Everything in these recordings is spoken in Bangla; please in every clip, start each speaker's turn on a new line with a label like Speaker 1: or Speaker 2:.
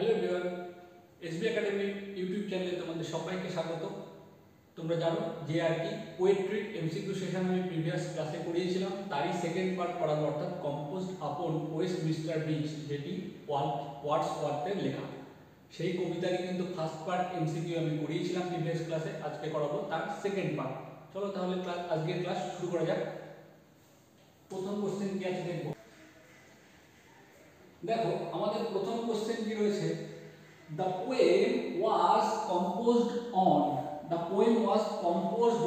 Speaker 1: Hello everyone, SB academy YouTube চ্যানেলে তোমাদের সবাইকে স্বাগত। তোমরা জানো যে আর কি পোয়েট্রি এমসিকিউ সেশন আমি প্রিভিয়াস ক্লাসে করিয়েছিলাম, তারই সেকেন্ড পার্ট পড়াবো, অর্থাৎ কম্পোজড আপন ওয়েস্ট মিস্টার বিচ, যেটি ওয়ার্ডসওয়ার্থের লেখা। সেই কবিতারই কিন্তু ফার্স্ট পার্ট এমসিকিউ আমি করিয়েছিলাম প্রিভিয়াস ক্লাসে, আজকে করাবো তার সেকেন্ড পার্ট। চলো তাহলে আজকের ক্লাস শুরু করা যাক। প্রথম কোশ্চেন কি আছে দেখবো। দেখো আমাদের প্রথম কোশ্চেন কি রয়েছে, the poem was composed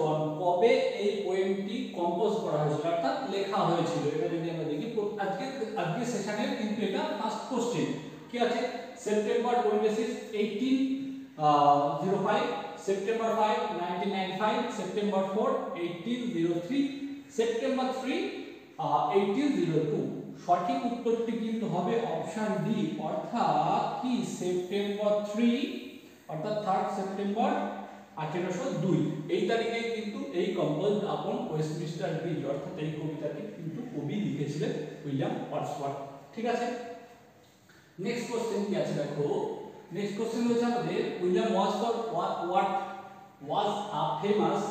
Speaker 1: on, কবে এই পোয়েমটি কম্পোজ করা হয়েছিল অর্থাৎ লেখা হয়েছিল। এটা যদি আমরা দেখি আজকে সেশনের কিন্তু এটা ফার্স্ট কোশ্চেন কি আছে, সেপ্টেম্বর 26 1805, সেপ্টেম্বর 5 1995, সেপ্টেম্বর 4 1803, সেপ্টেম্বর 3 1802। সঠিক উত্তরটি কিন্তু হবে অপশন ডি, অর্থাৎ কি সেপ্টেম্বর 3 অর্থাৎ 3 সেপ্টেম্বর 1802। এই তারিখে কিন্তু এই কম্পোজড আপন ওয়েস্টমিস্টার ব্রিজ অর্থাৎ এই কবিতাটি কিন্তু কবি লিখেছিলেন উইলিয়াম ওয়ার্ডসওয়ার্থ। ঠিক আছে, নেক্সট কোশ্চেন কি আছে দেখো। নেক্সট কোশ্চেন হচ্ছে আমাদের William Wordsworth was a famous,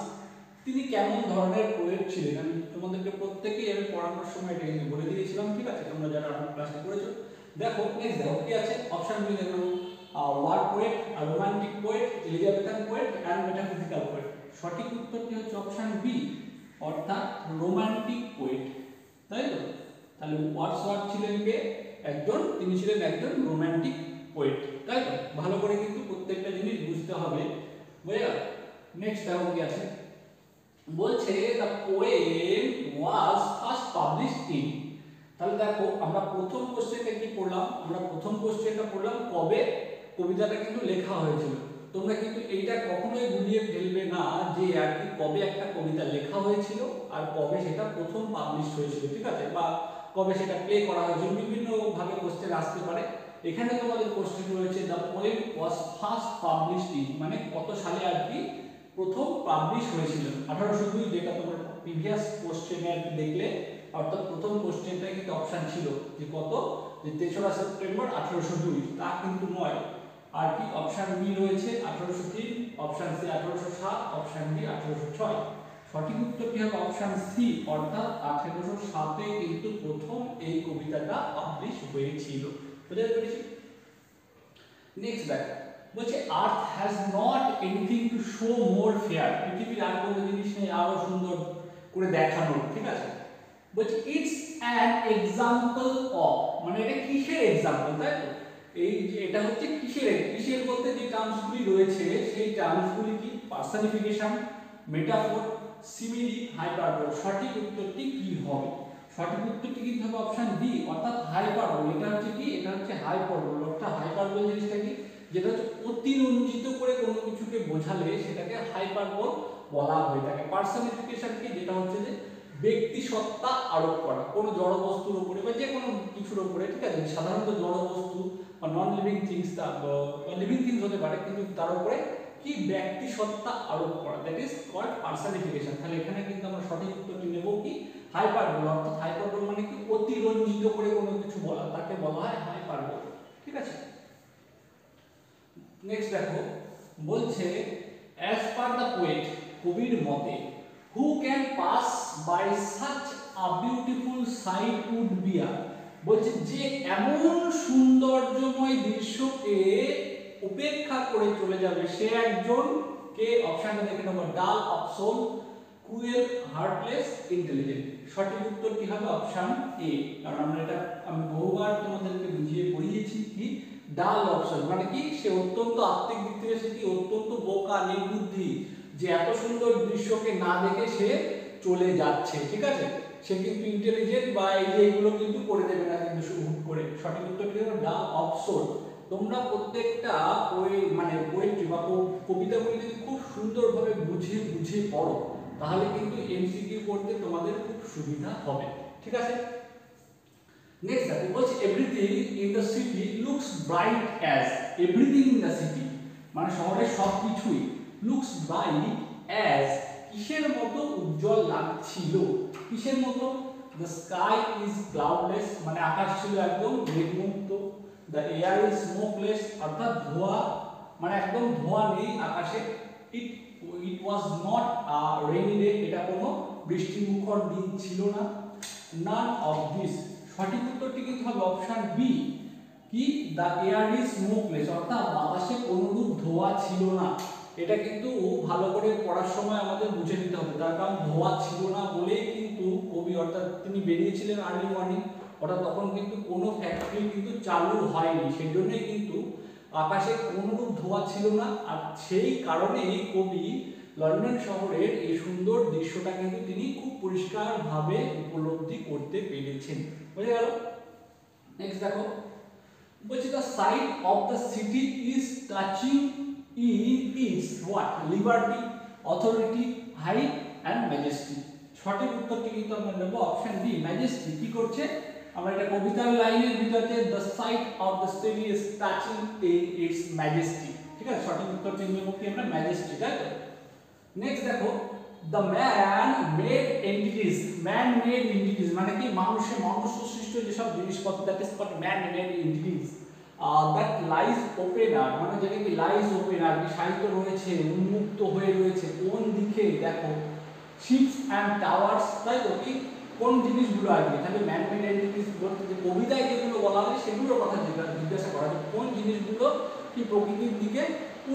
Speaker 1: তিনি কেমন ধরনের পোয়েট ছিলেন। আমি তোমাদেরকে প্রত্যেকেই আমি পড়ানোর সময় এটা কিন্তু বলে দিয়েছিলাম, ঠিক আছে, তোমরা যারা আমার ক্লাসে করেছো। দেখো নেক্সট দেখো কি আছে, অপশন বি দেখো, war poet, romantic poet, Elizabethan poet and metaphysical poet. সঠিক উত্তরটি হচ্ছে অপশন বি, অর্থাৎ রোমান্টিক পোয়েট, তাই তো। তাহলে ওয়ার্ডসওয়ার্থ ছিলেন কে, তিনি ছিলেন একজন রোমান্টিক পোয়েট, তাই তো। ভালো করে কিন্তু প্রত্যেকটা জিনিস বুঝতে হবে, বুঝলে। নেক্সট দেখো কি আছে, বলছে the poem was first published in। তাহলে দেখো আমরা প্রথম কোশ্চেনটা কি পড়লাম, কবে কবিতাটা কিন্তু লেখা হয়েছিল। তোমরা কিন্তু এইটা কখনোই গুলিয়ে ফেলবে না যে আর কি কবে একটা কবিতা লেখা হয়েছিল আর কবে সেটা প্রথম পাবলিশ হয়েছিল, ঠিক আছে, বা কবে সেটা প্লে করা হয়েছিল। বিভিন্ন ভাবে কোশ্চেন আসতে পারে। এখানে তোমাদের কোশ্চেন রয়েছে the poem was first published in, মানে কত সালে আর কি প্রথম পাবলিশ হয়েছিল। 1802, যেটা তোমার প্রিভিয়াস কোশ্চেনে দেখলে, অর্থাৎ প্রথম কোশ্চেনটা কিন্তু অপশন ছিল যে কত, যে 3রা সেপ্টেম্বর 1802, তা কিন্তু নয়। আর কি অপশন বি রয়েছে 1803, অপশন সি 1807, অপশন ডি 1806। সঠিক উত্তরটি হবে অপশন সি, অর্থাৎ 1807 কিন্তু প্রথম এই কবিতাটা পাবলিশ হয়েছিল। বুঝতে পেরেছি। নেক্সট দেখ, বলছে আর্থ has not anything to show more fair, পৃথিবীর আর কোনো জিনিস নেই আরো সুন্দর করে দেখানোর, ঠিক আছে। বলছে ইটস অ্যান এক্সাম্পল অফ, মানে এটা কিসের এক্সাম্পল, তাই তো। এই যে এটা হচ্ছে কিসের বলতে যে টার্মসগুলি রয়েছে সেই টার্মসগুলি কি, পার্সনিফিকেশন, মেটাফোর, সিমিলি, হাইপারবোল। সঠিক উত্তরটি কি হবে, সঠিক উত্তরটি কিন্তু হবে অপশন ডি, অর্থাৎ হাইপারবোল। এটা হচ্ছে কি, এটা হচ্ছে হাইপারবোল। অর্থাৎ হাইপারবোল জিনিসটা কি, যেটা হচ্ছে অতিরঞ্জিত করে কোনো কিছুকে বোঝালে সেটাকে হাইপারবোল বলা হয়ে থাকে। পার্সনিফিকেশন কি, যেটা হচ্ছে যে ব্যক্তি সত্তা আরোপ করা কোনো জড় বস্তুর উপরে বা যে কোনো কিছুর উপরে, ঠিক আছে। সাধারণত জড় বস্তু বা non living things, living things হতে পারে, কিন্তু তার উপরে কি ব্যক্তি সত্তা আরোপ করা, দ্যাট ইজ কল্ড পার্সনিফিকেশন। তাহলে এখানে কিন্তু আমরা সঠিক উত্তরটি নেব কি, হাইপারবোল। অর্থাৎ হাইপারবোল মানে কি অতিরঞ্জিত করে কোনো কিছু বলা, তাকে বলা হয় হাইপারবোল, ঠিক আছে। নেক্সট দেখো, বলছে অ্যাজ পার দ্য পোয়েট, কবির মতে, who can pass by such a beautiful sight would be a. বলছে যে এমন সৌন্দর্যময় দৃশ্যকে উপেক্ষা করে চলে যাবে সে একজন কে। অপশনটা দেখে নেব, dull of soul, cruel, heartless, intelligent. সঠিক উত্তর কি হবে অপশন এ, কারণ আমরা এটা আমি বহুবার তোমাদেরকে বুঝিয়ে পড়িয়েছি কি, ডাল অপশন মানে কি, সে অত্যন্ত আত্মিক দিক থেকে সে কি অত্যন্ত বোকা, নির্বুদ্ধি, যে এত সুন্দর দৃশ্যকে না দেখে সে চলে যাচ্ছে, ঠিক আছে। সে কিন্তু ইন্টেলিজেন্ট বা এই যে এগুলো কিন্তু করে দেবে না কিন্তু হুট করে। সঠিক উত্তর কি হবে ডাল অপশন। তোমরা প্রত্যেকটা মানে পোয়েট্রি বা কবিতাগুলি যদি খুব সুন্দরভাবে বুঝে পড়ো তাহলে কিন্তু এমসিকিউ করতে তোমাদের খুব সুবিধা হবে, ঠিক আছে। নেক্সট দেখো, বলছে everything in the city looks bright as, everything in the city মানে শহরের সবকিছুই, লুকস ব্রাইট অ্যাজ কিসের মতো উজ্জ্বল লাগছিল, কিসের মতো, দ্য স্কাই ইজ ক্লাউডলেস মানে আকাশ ছিল একদম মেঘমুক্ত, দ্য এয়ার ইজ স্মোকলেস, অর্থাৎ ধোঁয়া মানে একদম ধোঁয়া নেই আকাশে। It it was not a rainy day, এটা কোনো বৃষ্টিমুখর দিন ছিল না। নান অফ দিস, সঠিক উত্তরটি কিন্তু হবে অপশন বি, কি দ্য এয়ার ইজ স্মোকলেস, অর্থাৎ বাতাসে কোনরূপ ধোঁয়া ছিল না। এটা কিন্তু ভালো করে পড়ার সময় আমাদের বুঝে নিতে হবে, তার কারণ ধোঁয়া ছিল না বলেই কিন্তু কবি অর্থাৎ তিনি বেরিয়েছিলেন আর্লি মর্নিং, অর্থাৎ তখন কিন্তু কোনো ফ্যাক্টরি কিন্তু চালু হয়নি, সেই জন্যই কিন্তু আকাশে কোনরূপ ধোঁয়া ছিল না। আর সেই কারণেই কবি লন্ডন শহরের এই সুন্দর দৃশ্যটা কিন্তু তিনি খুব পরিষ্কারভাবে উপলব্ধি করতে পেরেছেন। বুঝে গেল? নেক্সট দেখো, বলছি the side of the city is touching in it's what liberty, authority, height and majesty. সঠিক উত্তরটি কিন্তু আমরা নেব অপশন ডি, ম্যাজেস্টি। কি করছে? আমরা এটা কবিতার লাইনের ভিতরে the side of the city is touching in it's majesty, ঠিক আছে? সঠিক উত্তরটি নেব কি আমরা, ম্যাজেস্টি, তাই তো? নেক্সট দেখো, the man made entities, man made entities মানে কি মানুষ সৃষ্ট যেসব জিনিসপত্র, that is called man made entities. That lies open air মানে যেটা কি লাইজ ওপেনার, কি সাহিত্য রয়েছে, উন্মুক্ত হয়ে রয়েছে কোন দিকে? দেখো শিপস অ্যান্ড টাওয়ার্স, তাই তো? কি কোন জিনিসগুলো আসবে? তাহলে ম্যান মেড এন্টিটিস বলতে যে কবিতায় যেগুলো বলা হয় সেগুলোর কথা জিজ্ঞাসা করা হয়, কোন জিনিসগুলো কি প্রকৃতির দিকে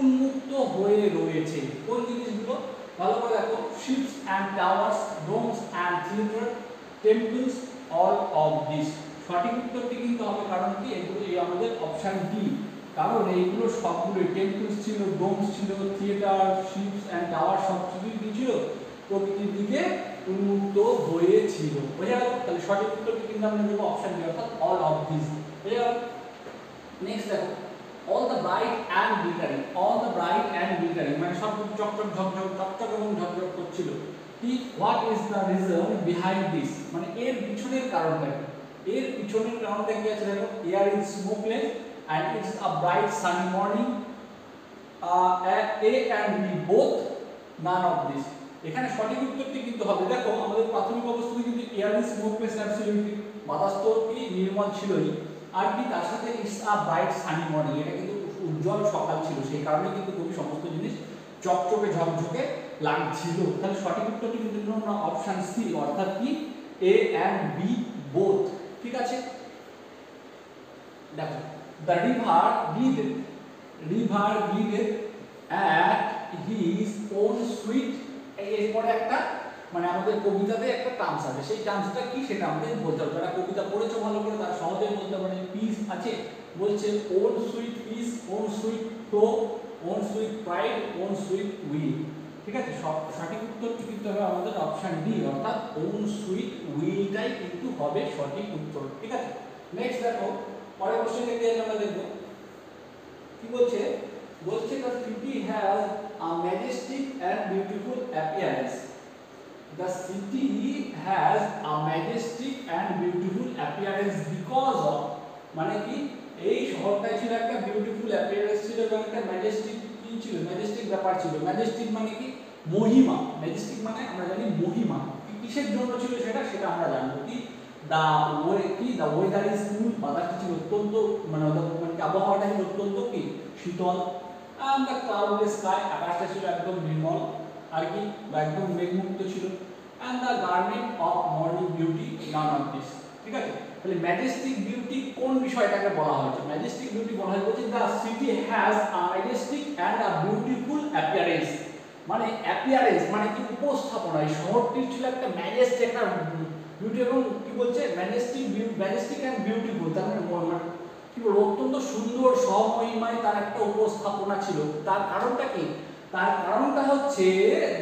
Speaker 1: উন্মুক্ত হয়ে রয়েছে, কোন জিনিসগুলো? ভালো করে দেখো, ships and towers, domes and theatre, temples, all of this. সঠিক উত্তরটি কিন্তু হবে, কারণ কি এগুলো আমাদের অপশন ডি, কারণ এইগুলো সবগুলো টেম্পলস ছিল, ডোমস ছিল, থিয়েটার, শিপস অ্যান্ড টাওয়ার সব কিছুই কি ছিল? প্রকৃতির দিকে উন্মুক্ত হয়েছিল। বুঝা গেল? তাহলে সঠিক উত্তরটি কিন্তু আমরা নেব অপশন ডি, অর্থাৎ অল অফ দিস। বুঝা গেল? নেক্সট দেখো, all the bright and glittering, all the bright and glittering মানে সব চকচক ঝকঝক চকচক এবং ঝকঝক করছিল। কি what is the reason behind this মানে এর পিছনের কারণটা কি? এর পিছনের কারণটা কি আছে দেখো, air is smokeless and it's a bright sunny morning, A and B both, none of this। এখানে সঠিক উত্তরটি কিন্তু হবে, দেখো আমাদের প্রাথমিক অবস্থাতে কিন্তু air is smokeless absolutely, বাতাস তো কি নির্মল ছিলই, আর কি তার সাথে it's a bright sunny morning, এটা কিন্তু উজ্জ্বল সকাল ছিল, সেই কারণে কিন্তু খুবই সমস্ত জিনিস চকচকে ঝকঝকে লাগছিল। তাহলে সঠিক উত্তরটি কিন্তু আমরা অপশন সি, অর্থাৎ কি এ এন্ড বি বোথ, ঠিক আছে? দেখো, the river glided at his own sweet, এরপরে একটা মানে আমাদের কবিতাতে একটা টার্মস আছে, সেই টার্মসটা কি সেটা আমাদের বলতে হবে। যারা কবিতা পড়েছো ভালো করে তারা সহজেই বলতে পারে। পিস আছে, বলছে on sweet piece, on sweet flow, on sweet pride, on sweet will, ঠিক আছে? সঠিক উত্তরটি কিন্তু হবে আমাদের অপশন ডি, অর্থাৎ ওন সুইট উইলটাই কিন্তু হবে সঠিক উত্তর, ঠিক আছে? নেক্সট দেখো, পরের কোশ্চেনটা কি আছে আমরা দেখব। কি বলছে? বলছে the city has a Majestic and beautiful appearance. The city has a majestic and beautiful appearance because of মানে কি এই শহরটা ছিল একটা বিউটিফুল অ্যাপিয়ারেন্স ছিল এবং একটা ম্যাজেস্টিক কি ছিল, ম্যাজেস্টিক ব্যাপার ছিল। ম্যাজেস্টিক মানে কি মহিমা, ম্যাজেস্টিক মানে আমরা জানি মহিমা, কিসের জন্য ছিল সেটা আমরা জানবো। কি দ্য ওয়েদার ইজ কুল, বাতাসটা ছিল অত্যন্ত মানে আবহাওয়াটা ছিল অত্যন্ত কি শীতল। and the cloudless sky, আকাশটা ছিল একদম নির্মল আর কি বা একদম মেঘমুক্ত ছিল। and the garment of morning beauty, none of this, ঠিক আছে? তাহলে ম্যাজেস্টিক বিউটি কোন বিষয়টাকে বলা হয়েছে? ম্যাজেস্টিক বিউটি বলা হয়েছে the city has a Majestic and a beautiful appearance, মানে অ্যাপিয়ারেন্স মানে কি উপস্থাপনা, এই শহরটির ছিল একটা ম্যাজেস্টিক একটা বিউটি এবং কি বলছে ম্যাজেস্টিক অ্যান্ড বিউটিফুল, তার মানে কি বলবো অত্যন্ত সুন্দর স্বমহিমায় তার একটা উপস্থাপনা ছিল। তার কারণটা কি? তার কারণটা হচ্ছে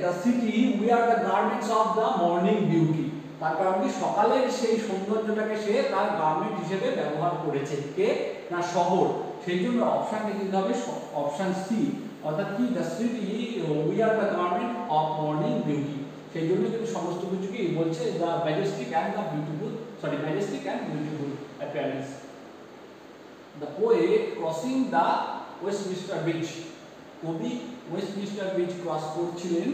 Speaker 1: the city wear the garments of the morning beauty, তার কারণ কি সকালের সেই সৌন্দর্যটাকে সে তার গার্মেন্ট হিসেবে ব্যবহার করেছে। কে না শহর, সেই জন্য অপশনটা দিতে হবে অপশন সি, অর্থাৎ কি the city wear the garment of morning beauty, সেই জন্য কিন্তু সমস্ত কিছু কি বলছে the majestic and the beautiful majestic and beautiful appearance. The poet crossing the Westminster bridge, কবি ওয়েস্টমিনিস্টার ব্রিজ ক্রস করছিলেন,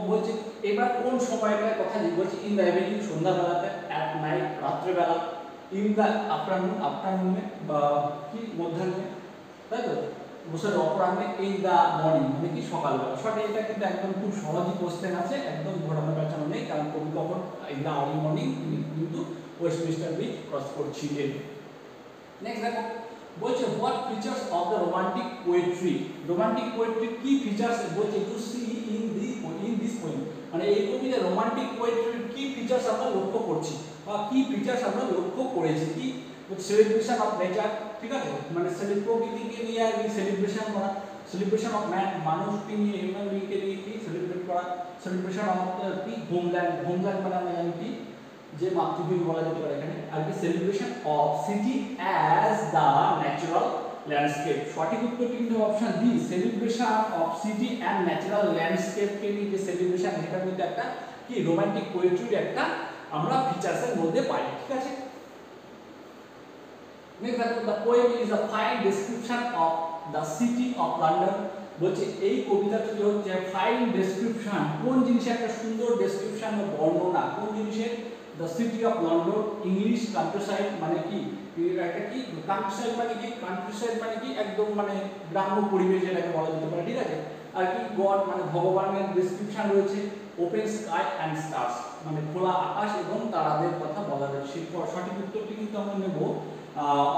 Speaker 1: বলছে এবার কোন সময়টার কথা বলছে? ইন দ্য ইভিনিং, সন্ধ্যাবেলাতে, অ্যাট নাইট, রাত্রেবেলা, ইন দ্য আফটারনুনে বা কি মধ্যাহ্নে, তাই তো সরি অপরাহ্নে, ইন দ্য মর্নিং মানে কি সকালবেলা। সঠিক, এটা কিন্তু একদম খুব সহজই কোশ্চেন আছে, একদম ঘোরানো পেঁচানো নেই, কারণ কবি কখন ইন দ্য আর্লি মর্নিং কিন্তু ওয়েস্টমিনিস্টার ব্রিজ ক্রস করছিলেন। নেক্সট দেখো বলছে what features of the romantic poetry, romantic poetry কি ফিচার্স বলছে to see in this poem, মানে এই কবিতা রোমান্টিক পোয়েট্রির কি ফিচার্স আমরা লক্ষ্য করছি বা কি ফিচার্স আমরা লক্ষ্য করেছি, কি সেলিব্রেশন অফ নেচার, ঠিক আছে, মানে প্রকৃতিকে নিয়ে আর কি সেলিব্রেশন করা, সেলিব্রেশন অফ ম্যান মানুষকে নিয়ে হিউম্যান বিংকে নিয়ে কি সেলিব্রেট করা, সেলিব্রেশন অফ কি হোমল্যান্ড, হোমল্যান্ড মানে আমরা জানি কি যে মাতৃভূমি বলা যেতে পারে এখানে, আর কি celebration of city as the natural landscape. সঠিক উত্তর কিন্তু option D, celebration of city and natural landscape কে নিয়ে যে সেলিব্রেশন, এটা কিন্তু একটা কি রোমান্টিক পোয়েট্রির একটা আমরা ফিচার্সের মধ্যে পাই, ঠিক আছে। নেক্সট দেখো the poem is a fine description of the city of London, বলছে এই কবিতাটা যে হচ্ছে ফাইন ডেসক্রিপশন, কোন জিনিসের একটা সুন্দর ডেসক্রিপশন বা বর্ণনা, কোন জিনিসের, the city of London, English countryside মানে কি একটা কি কান্ট্রিসাইড মানে কি, কান্ট্রিসাইড মানে কি একদম মানে গ্রাম্য পরিবেশ যেটাকে বলা যেতে পারে, ঠিক আছে। আর কি গড মানে ভগবানের ডেসক্রিপশন রয়েছে, ওপেন স্কাই অ্যান্ড স্টার্স মানে খোলা আকাশ এবং তারাদের কথা বলা রয়েছে। সঠিক উত্তরটি কিন্তু আমরা নেব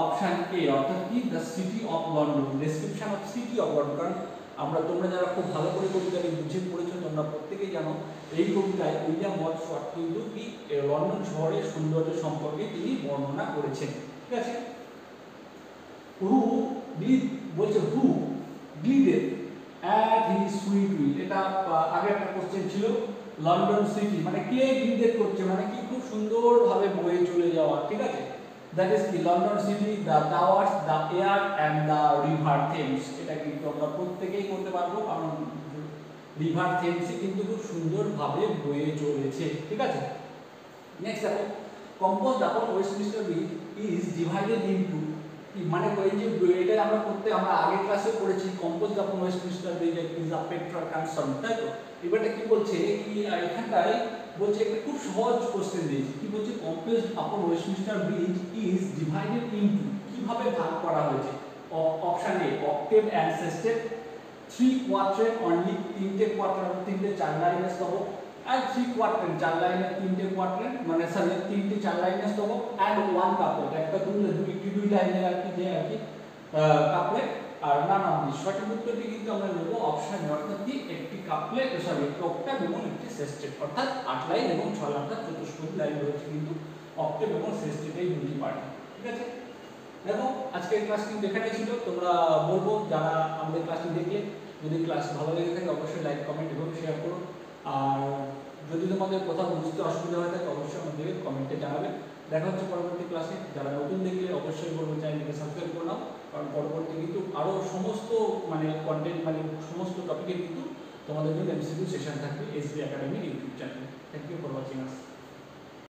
Speaker 1: অপশন এ, অর্থাৎ কি the city of London, description of city of London. কারণ তোমরা যারা খুব ভালো করে কবিতাটি বুঝে পড়েছো তোমরা প্রত্যেকেই জানো এই কবিতায় উইলিয়াম ওয়ার্ডসওয়ার্থ কিন্তু কি লন্ডন শহরের সৌন্দর্য সম্পর্কে তিনি বর্ণনা করেছেন, ঠিক আছে। হু ডিড বলছে হু ডিডেড অ্যাট হিজ সুইট উইল, এটা আগে একটা কোশ্চেন ছিল, লন্ডন সিটি মানে কে ডিডেড করছে মানে কি খুব সুন্দরভাবে বয়ে চলে যাওয়া, ঠিক আছে। দ্যাট ইজ কি London city, the towers, the air and the river Thames, এটা কিন্তু আমরা প্রত্যেকেই করতে পারবো, কারণ রিভার থেমসে কিন্তু খুব সুন্দরভাবে বয়ে চলেছে, ঠিক আছে। নেক্সট দেখো compose upon Westminster bridge is divided into, মানে এই যে এটা আমরা আগের ক্লাসে পড়েছি, compose upon Westminster bridge is a Petra concern, তাই তো। এবারটা কি বলছে কি এখানটায় বলছে একটা খুব সহজ কোশ্চেন দিয়েছে, কি বলছে compose upon Westminster bridge is divided into, কিভাবে ভাগ করা হয়েছে। Option A octave and sestet, 3 quadrant only, তিনটে কোয়াড্রেন্ট, তিনটে 4 লাইনের স্তবক, and 3 কোয়াড্রেন্ট 4 লাইনের তিনটে কোয়াড্রেন্ট মানে সরি তিনটে 4 লাইনের স্তবক, and 1 কাপলেট, একটা দুই লাইনের আর কি যে আর কি কাপলেট, আর নান অফ দিস। সঠিক উত্তরটি কিন্তু আমরা নেব অপশন এ, অর্থাৎ কি একটি কাপলেট সরি একটি অক্টাভ এবং একটি সেস্টেট, অর্থাৎ 8 লাইন এবং 6 লাইন, অর্থাৎ চতুষ্পদী লাইন রয়েছে কিন্তু অক্টাভ এবং সেস্টেট এই দুটি পার্টে, ঠিক আছে। দেখো আজকের ক্লাস কিন্তু এখানেই ছিল, তোমরা বলবো যারা আমাদের ক্লাসটি দেখলে যদি ক্লাস ভালো লেগে থাকে অবশ্যই লাইক কমেন্ট এবং শেয়ার করো, আর যদি তোমাদের কোথাও বুঝতে অসুবিধা হয় থাকে অবশ্যই আমাদের কমেন্টে জানাবে। দেখা হচ্ছে পরবর্তী ক্লাসে, যারা নতুন দেখলে অবশ্যই বলবো চ্যানেলটিকে সাবস্ক্রাইব করে নাও, কারণ পরবর্তী কিন্তু আরও সমস্ত মানে কন্টেন্ট মানে সমস্ত টপিকে কিন্তু তোমাদের জন্য এমসিকিউ সেশন থাকবে এসবি একাডেমি ইউটিউব চ্যানেলে। Thank you for watching us.